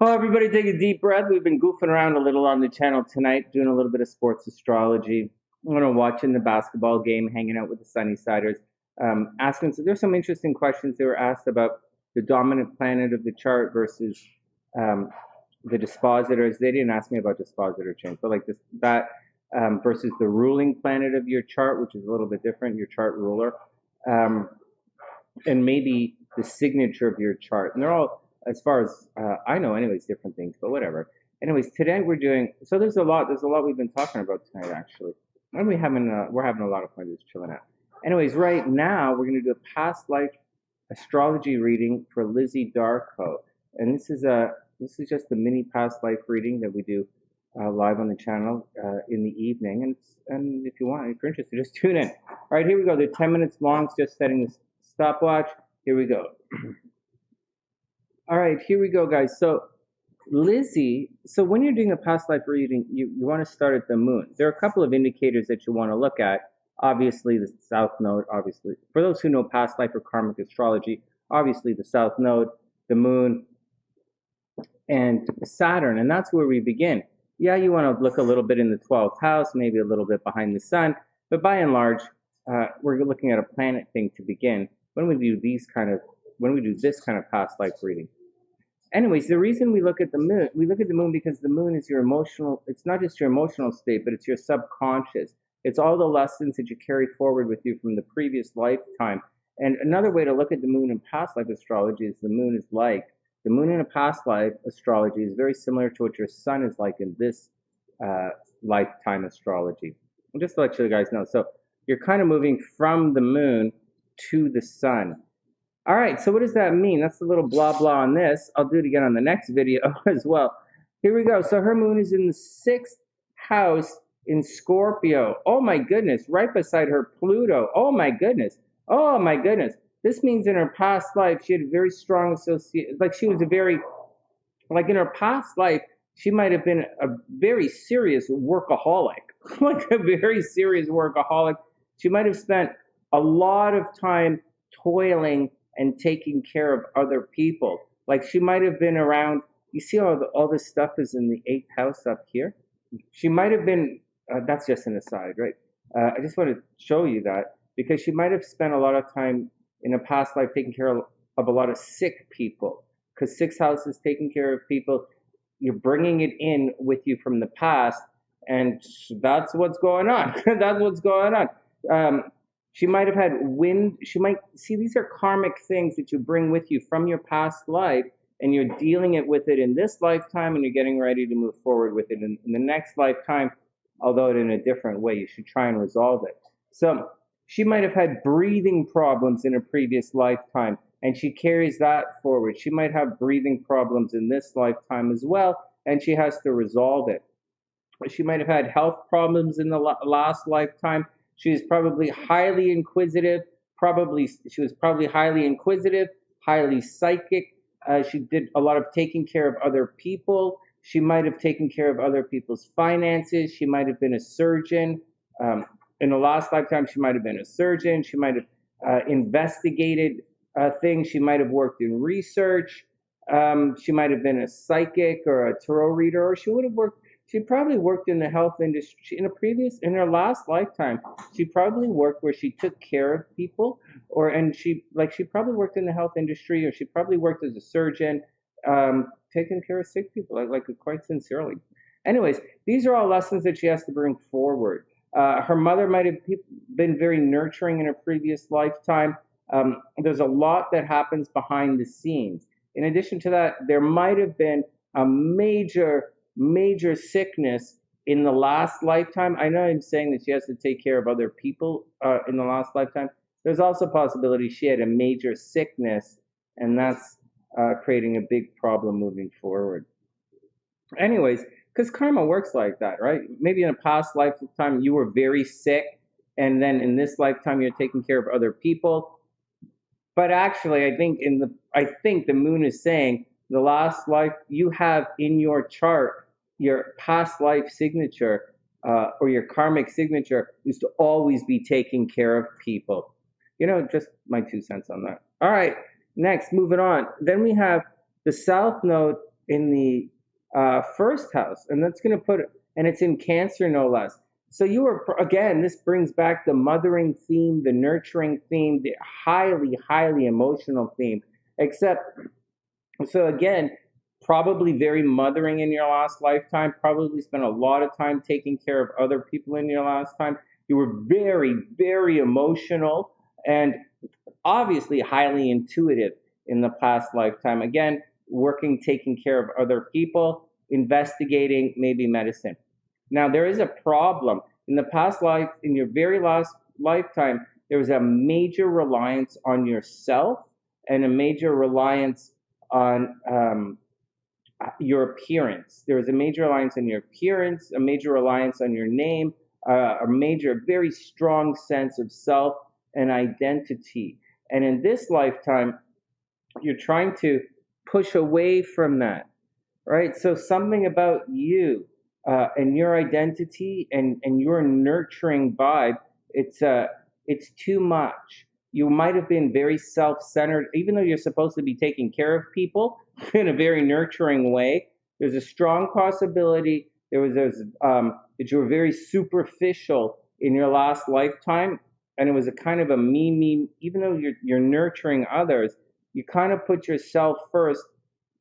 Well, everybody take a deep breath. We've been goofing around a little on the channel tonight, doing a little bit of sports astrology. Watching the basketball game, hanging out with the Sunnysiders, asking. So there's some interesting questions that were asked about the dominant planet of the chart versus um, the dispositors. They didn't ask me about dispositor change, but like that versus the ruling planet of your chart, which is a little bit different, your chart ruler. Um, and maybe the signature of your chart. And they're all, as far as I know, anyways, different things, but whatever. Anyways, today we're doing, so there's a lot we've been talking about tonight, actually. And we're having a lot of fun just chilling out. Anyways, right now we're going to do a past life astrology reading for Lizzy Darko. And this is just a mini past life reading that we do live on the channel in the evening. And if you're interested, just tune in. All right, here we go. They're 10 minutes long, just setting the stopwatch. Here we go. All right, here we go, guys. So Lizzy, so when you're doing a past life reading, you want to start at the moon. There are a couple of indicators that you want to look at. Obviously, the south node, obviously. For those who know past life or karmic astrology, obviously the south node, the moon, and Saturn, and that's where we begin. Yeah, you want to look a little bit in the 12th house, maybe a little bit behind the sun, but by and large, we're looking at a planet thing to begin when we do this kind of past life reading. Anyways, the reason we look at the moon because the moon is your emotional, it's not just your emotional state, but it's your subconscious. It's all the lessons that you carry forward with you from the previous lifetime. And another way to look at the moon in past life astrology is the moon in a past life astrology is very similar to what your sun is like in this lifetime astrology. And just to let you guys know, so you're kind of moving from the moon to the sun. All right, so what does that mean? That's a little blah blah on this. I'll do it again on the next video as well. Here we go. So her moon is in the 6th house in Scorpio. Oh my goodness, right beside her Pluto. Oh my goodness. Oh my goodness. This means in her past life, she had a very strong association, like she was a very, like in her past life, she might have been a very serious workaholic, like a very serious workaholic. She might have spent a lot of time toiling and taking care of other people. Like she might have been around, you see all this stuff is in the 8th house up here. She might have been, that's just an aside, right? I just want to show you that because she might have spent a lot of time in a past life taking care of a lot of sick people. Because 6th house is taking care of people. You're bringing it in with you from the past, and that's what's going on. That's what's going on. She might have had wind. She might see these are karmic things that you bring with you from your past life, and you're dealing with it in this lifetime, and you're getting ready to move forward with it in the next lifetime, although in a different way. You should try and resolve it. So she might have had breathing problems in a previous lifetime, and she carries that forward. She might have breathing problems in this lifetime as well, and she has to resolve it. She might have had health problems in the last lifetime. She's probably highly inquisitive. She was probably highly inquisitive, highly psychic. She did a lot of taking care of other people. She might have taken care of other people's finances. She might have been a surgeon. In the last lifetime, she might have been a surgeon. She might have investigated things. She might have worked in research. She might have been a psychic or a tarot reader, or she probably worked in the health industry in her last lifetime. She probably worked where she took care of people, she probably worked in the health industry, or she probably worked as a surgeon, taking care of sick people, like quite sincerely. Anyways, these are all lessons that she has to bring forward. Her mother might have been very nurturing in a previous lifetime. There's a lot that happens behind the scenes. In addition to that, there might have been a major sickness in the last lifetime. I know I'm saying that she has to take care of other people in the last lifetime. There's also a possibility she had a major sickness, and that's creating a big problem moving forward. Anyways, because karma works like that, right? Maybe in a past lifetime you were very sick, and then in this lifetime you're taking care of other people. But actually, I think the moon is saying the last life you have in your chart, your past life signature or your karmic signature is to always be taking care of people. Just my 2 cents on that. All right, next, moving on. Then we have the south node in the first house, and that's going to put, and it's in Cancer no less. So you were, again, this brings back the mothering theme, the nurturing theme, the highly, highly emotional theme. Except, so again, probably very mothering in your last lifetime, probably spent a lot of time taking care of other people in your last time. You were very, very emotional and obviously highly intuitive in the past lifetime. Again, working, taking care of other people, investigating, maybe medicine. Now, there is a problem. In the past life, in your very last lifetime, there was a major reliance on yourself and a major reliance on your appearance. There was a major reliance on your appearance, a major reliance on your name, a major, very strong sense of self and identity. And in this lifetime, you're trying to push away from that, right? So something about you and your identity and your nurturing vibe, it's too much. You might have been very self-centered, even though you're supposed to be taking care of people in a very nurturing way. There's a strong possibility that you were very superficial in your last lifetime, and it was a kind of a me. Even though you're nurturing others, you kind of put yourself first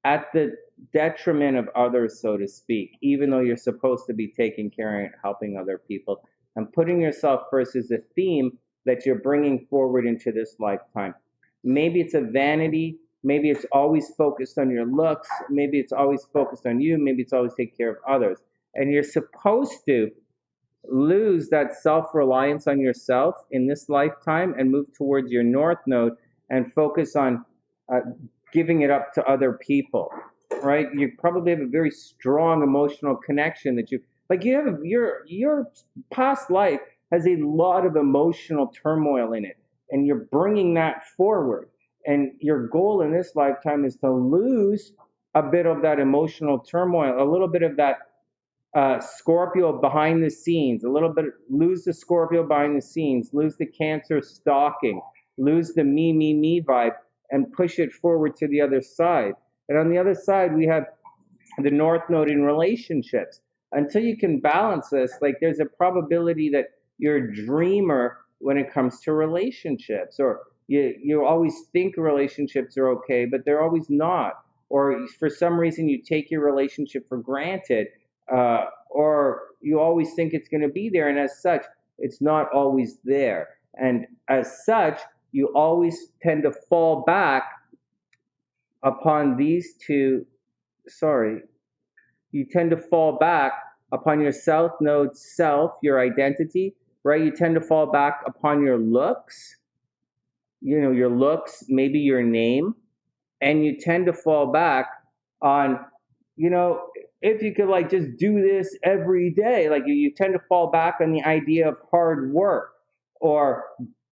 at the detriment of others, so to speak, even though you're supposed to be taking care and helping other people. And putting yourself first is a theme that you're bringing forward into this lifetime. Maybe it's a vanity. Maybe it's always focused on your looks. Maybe it's always focused on you. Maybe it's always take care of others. And you're supposed to lose that self-reliance on yourself in this lifetime and move towards your North Node and focus on giving it up to other people, right? You probably have a very strong emotional connection that you have your past life has a lot of emotional turmoil in it, and you're bringing that forward. And your goal in this lifetime is to lose a bit of that emotional turmoil, a little bit of that Scorpio behind the scenes, a little bit, lose the Scorpio behind the scenes, lose the Cancer stalking, lose the me vibe, and push it forward to the other side. And on the other side, we have the North Node in relationships. Until you can balance this, like there's a probability that you're a dreamer when it comes to relationships, or you always think relationships are okay, but they're always not. Or for some reason, you take your relationship for granted, or you always think it's going to be there, and as such, it's not always there. And as such, you always tend to fall back upon these two. You tend to fall back upon your South Node self, your identity, right? You tend to fall back upon your looks, your looks, maybe your name, and you tend to fall back on, if you could like just do this every day, like you tend to fall back on the idea of hard work or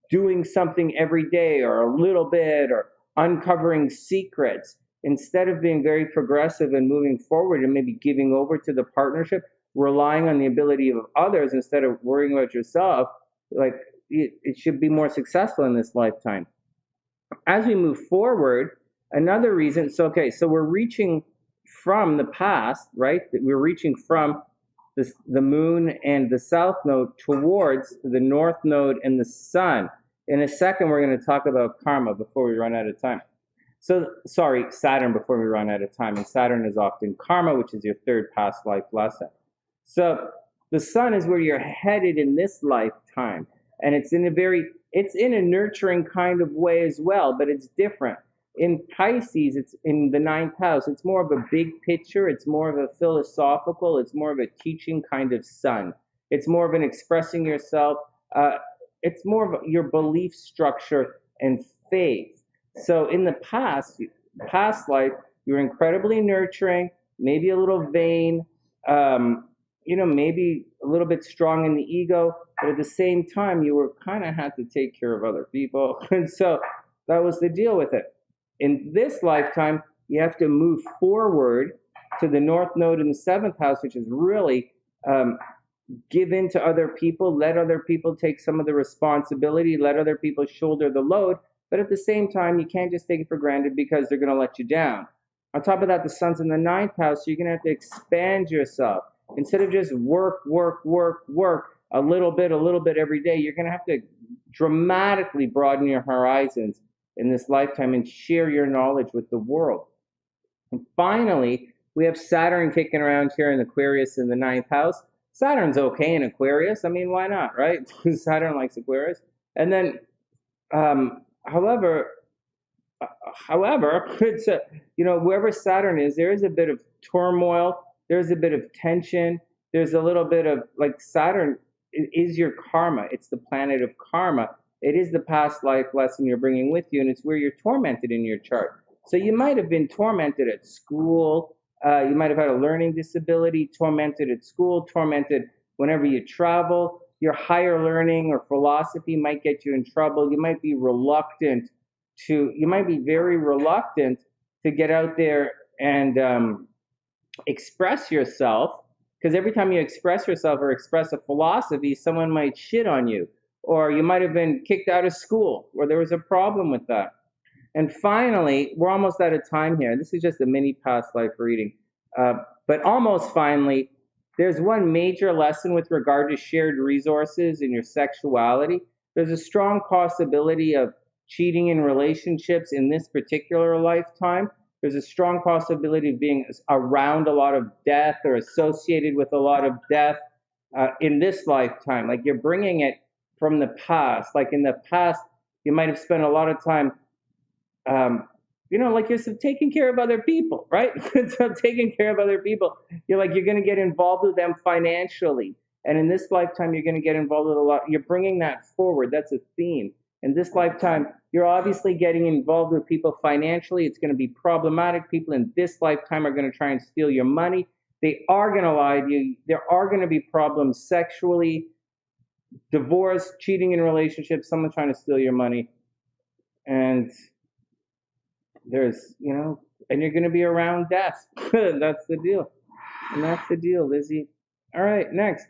doing something every day or a little bit or uncovering secrets instead of being very progressive and moving forward and maybe giving over to the partnership, relying on the ability of others instead of worrying about yourself. Like it should be more successful in this lifetime. As we move forward, another reason, so we're reaching from the past, right? We're reaching from the moon and the South Node towards the North Node and the Sun. In a second, we're going to talk about karma before we run out of time. Saturn before we run out of time. And Saturn is often karma, which is your third past life lesson. So the Sun is where you're headed in this lifetime. And it's in a nurturing kind of way as well, but it's different. In Pisces, it's in the ninth house. It's more of a big picture. It's more of a philosophical. It's more of a teaching kind of sun. It's more of an expressing yourself. It's more of your belief structure and faith. So in the past life, you were incredibly nurturing, maybe a little vain, maybe a little bit strong in the ego, but at the same time, you were kind of had to take care of other people. And so that was the deal with it. In this lifetime, you have to move forward to the North Node in the seventh house, which is really give in to other people, let other people take some of the responsibility, let other people shoulder the load. But at the same time, you can't just take it for granted because they're going to let you down. On top of that, the sun's in the ninth house, so you're going to have to expand yourself. Instead of just work, work, work, work a little bit every day, you're going to have to dramatically broaden your horizons in this lifetime and share your knowledge with the world. And finally, we have Saturn kicking around here in Aquarius in the ninth house. Saturn's okay in Aquarius. I mean, why not, right? Saturn likes Aquarius. And then, however, it's wherever Saturn is, there is a bit of turmoil. There's a bit of tension. There's a little bit of like Saturn is your karma. It's the planet of karma. It is the past life lesson you're bringing with you, and it's where you're tormented in your chart. So you might have been tormented at school. You might have had a learning disability, tormented at school, tormented whenever you travel. Your higher learning or philosophy might get you in trouble. You might be very reluctant to get out there and express yourself, because every time you express yourself or express a philosophy, someone might shit on you, or you might have been kicked out of school, or there was a problem with that. And finally, we're almost out of time here. This is just a mini past life reading. But almost finally, there's one major lesson with regard to shared resources in your sexuality. There's a strong possibility of cheating in relationships in this particular lifetime. There's a strong possibility of being around a lot of death or associated with a lot of death in this lifetime. Like you're bringing it from the past. Like in the past, you might have spent a lot of time like you're taking care of other people, right? So taking care of other people, you're going to get involved with them financially. And in this lifetime, you're going to get involved with a lot. You're bringing that forward. That's a theme. In this lifetime, you're obviously getting involved with people financially. It's going to be problematic. People in this lifetime are going to try and steal your money. They are going to lie to you. There are going to be problems sexually, divorce, cheating in relationships, someone trying to steal your money. And there's, and you're going to be around death. That's the deal. And that's the deal, Lizzy. All right, next.